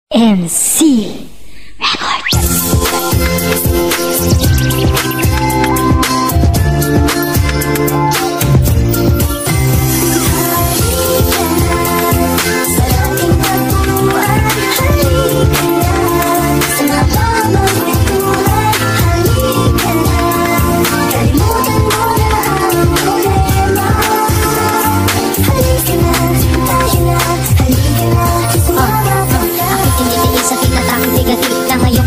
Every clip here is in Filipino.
MC Records.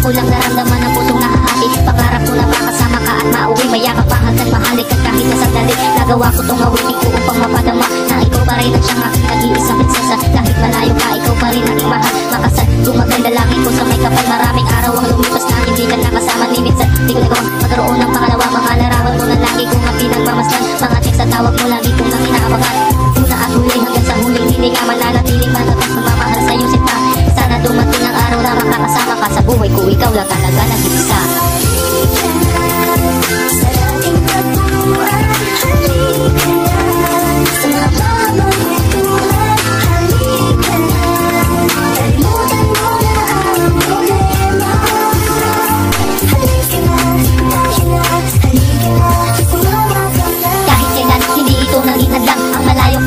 Kulang naramdaman ang pusong nakahati. Pangarap ko na makasama ka at mauwi. Mayakap pa hanggang mahalik at kahit na sandali. Nagawa ko tong awitin ko upang mapadama na ikaw pa rin ang siyang aking nag-iisang prinsesa. Kahit malayo ka, ikaw pa rin aking mahal. Makasal, gumaganda langit ko sa may kapal. Maraming araw ang lumipas na hindi ka nakasama ni minsan. Di ko nagawang magkaroon ng pangalawa. Mga larawan mo na lagi kong pinagmamasdan. Mga text sa tawag mo lagi kong nang inaabangan. Una at huli hanggang sa huling hindi ka mananatiling managat. Magmamahal sa'yo sinta. Sana dumating ang araw na makakasama ka sa buhay ko. Ikaw lang talaga nag-isa.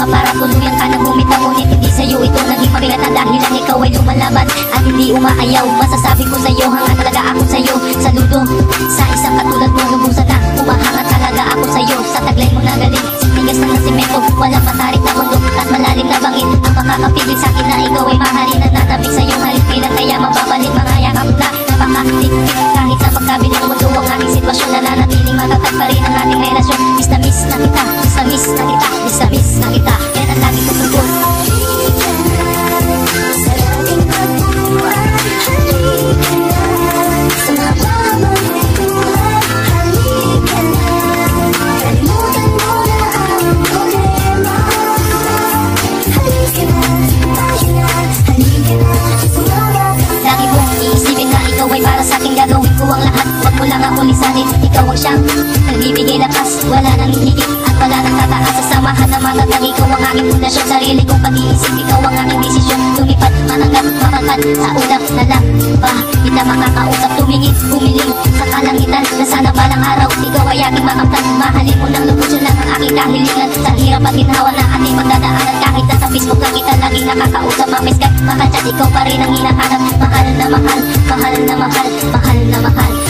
Para tuluyan ka na bumitaw, ngunit hindi sa'yo ito naging mabigat na dahilan ikaw ay lumalaban at hindi umaayaw. Masasabi ko sa'yo, hanga talaga ako sa'yo. Saludo sa isang katulad mo, lubusan na umahanga talaga ako sa'yo. Sa taglay mo na galing, sinigas ng nasimento, walang matarik na mundo at malalim na bangin ang makakapigil sa'kin na ikaw ay mahalin na natabig sa'yo. Halipilan kaya mababalit mga yakap na napakaktiktik. Kahit sa pagkabiling mundo ang aking sitwasyon, nananatiling matatag pa rin ang ating relasyon. Miss na miss na kita, miss na miss na kita, miss na miss na kita. Yan ang lagi kong tungkol. Lagi mong iisipin na ikaw ay para sa akin, gagawin ko ang lahat. Huwag mo lang ako lisanin, ikaw ang siyang nagbibigay lakas. Wala nang hihigit at wala nang tataas. Sa samahan na matatag, ikaw ang aking pundasyon. Sarili kong pag-iisip, ikaw ang aking desisyon. Lumipad, mananggap, mapangkat, sa ulap na lang ba kita makakausap, tumingin, humiling sa kalangitan na sana balang araw ikaw ay aking makamtan. Mahalin mo ng lubos, yun lang ang aking kahilingan. Sa hirap at ginhawa na ating magdadaanan, kahit na sa Facebook lang kita laging nakakausap. Mamiss ka, makachat, ikaw pa rin ang hinahanap. Mahal na mahal, mahal na mahal, mahal na mahal.